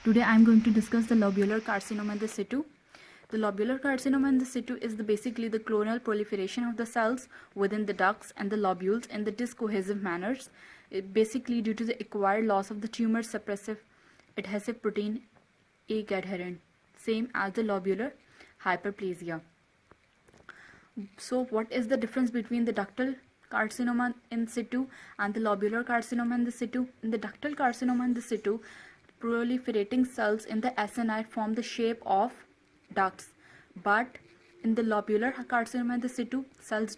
Today I am going to discuss the lobular carcinoma in situ. The lobular carcinoma in situ is basically the clonal proliferation of the cells within the ducts and the lobules in the discohesive manners, basically due to the acquired loss of the tumor suppressive adhesive protein E-cadherin, same as the lobular hyperplasia. So what is the difference between the ductal carcinoma in situ and the lobular carcinoma in situ? In the ductal carcinoma in situ, proliferating cells in the SNI form the shape of ducts, but in the lobular carcinoma in situ, cells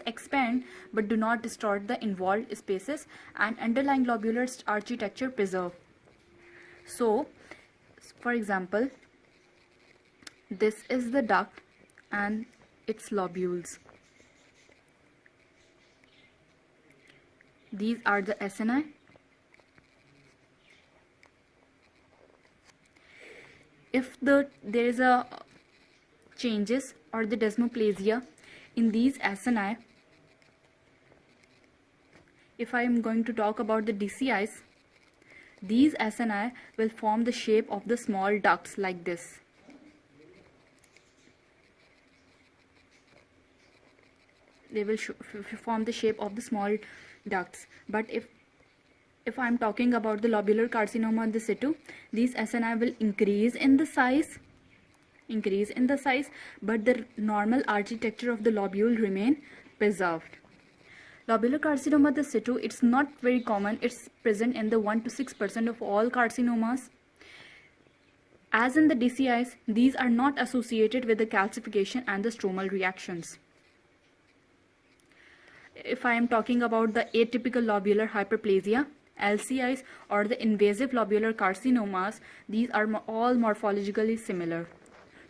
expand but do not distort the involved spaces and underlying lobular architecture preserve. So, for example, this is the duct and its lobules. These are the SNI. If there is a changes or the desmoplasia in these SNI, if I am going to talk about the DCIs, these SNI will form the shape of the small ducts like this. They will form the shape of the small ducts. But if I'm talking about the lobular carcinoma in situ, these SNI will increase in the size, but the normal architecture of the lobule remain preserved. Lobular carcinoma in situ, it's not very common. It's present in the 1 to 6% of all carcinomas. As in the DCIs, these are not associated with the calcification and the stromal reactions. If I am talking about the atypical lobular hyperplasia, LCIs, or the invasive lobular carcinomas, these are all morphologically similar.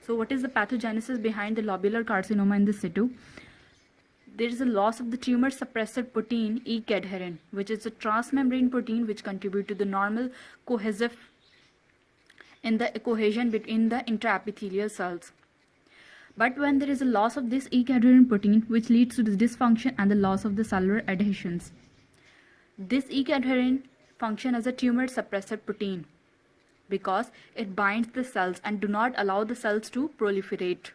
So what is the pathogenesis behind the lobular carcinoma in situ? There is a loss of the tumor suppressor protein E-cadherin, which is a transmembrane protein which contribute to the normal cohesion between the intraepithelial cells. But when there is a loss of this E-cadherin protein, which leads to the dysfunction and the loss of the cellular adhesions. This E-cadherin function as a tumor suppressor protein because it binds the cells and do not allow the cells to proliferate.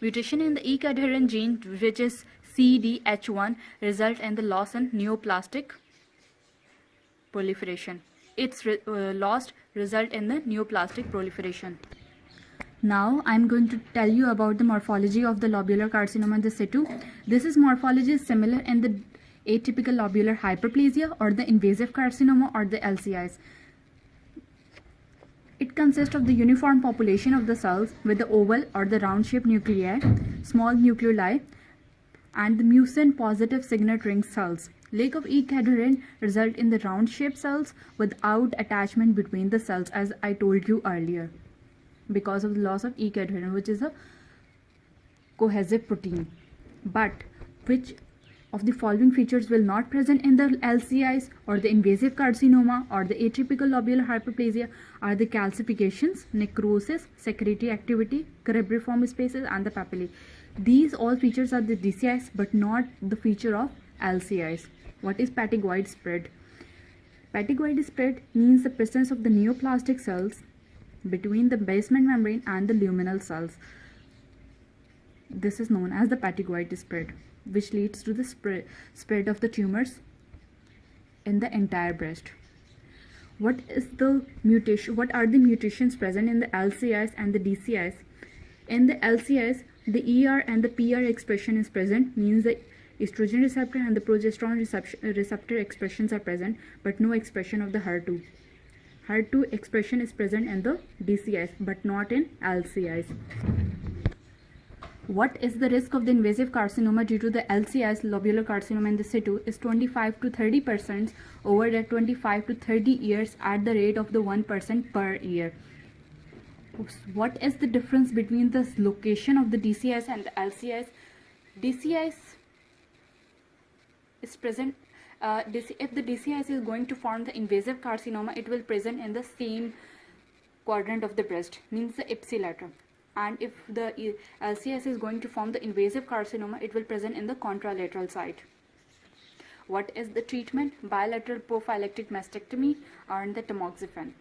Mutation in the E-cadherin gene, which is CDH1, result in the loss in neoplastic proliferation. Its loss result in the neoplastic proliferation. Now I am going to tell you about the morphology of the lobular carcinoma in situ. This morphology is similar in the atypical lobular hyperplasia or the invasive carcinoma or the LCIs. It consists of the uniform population of the cells with the oval or the round-shaped nuclei, small nucleoli, and the mucin positive signet ring cells. Lack of E-cadherin result in the round-shaped cells without attachment between the cells, as I told you earlier, because of the loss of E-cadherin, which is a cohesive protein. But which of the following features will not present in the LCIs or the invasive carcinoma or the atypical lobular hyperplasia are the calcifications, necrosis, secretory activity, cribriform spaces, and the papillae. These all features are the DCIs but not the feature of LCIs. What is patagoid spread? Patagoid spread means the presence of the neoplastic cells between the basement membrane and the luminal cells. This is known as the patagoid spread, which leads to the spread of the tumors in the entire breast. What are the mutations present in the LCIs and the DCIs? In the LCIs, the ER and the PR expression is present, means the estrogen receptor and the progesterone receptor expressions are present, but no expression of the HER2. HER2 expression is present in the DCIs but not in LCIs. What is the risk of the invasive carcinoma due to the LCIs, lobular carcinoma in situ, is 25 to 30% over the 25 to 30 years at the rate of the 1% per year. What is the difference between the location of the DCIs and the LCIs? DCIs is present. If the DCIs is going to form the invasive carcinoma, it will present in the same quadrant of the breast, means the ipsilateral. And if the LCIs is going to form the invasive carcinoma, it will present in the contralateral side. What is the treatment? Bilateral prophylactic mastectomy and the tamoxifen.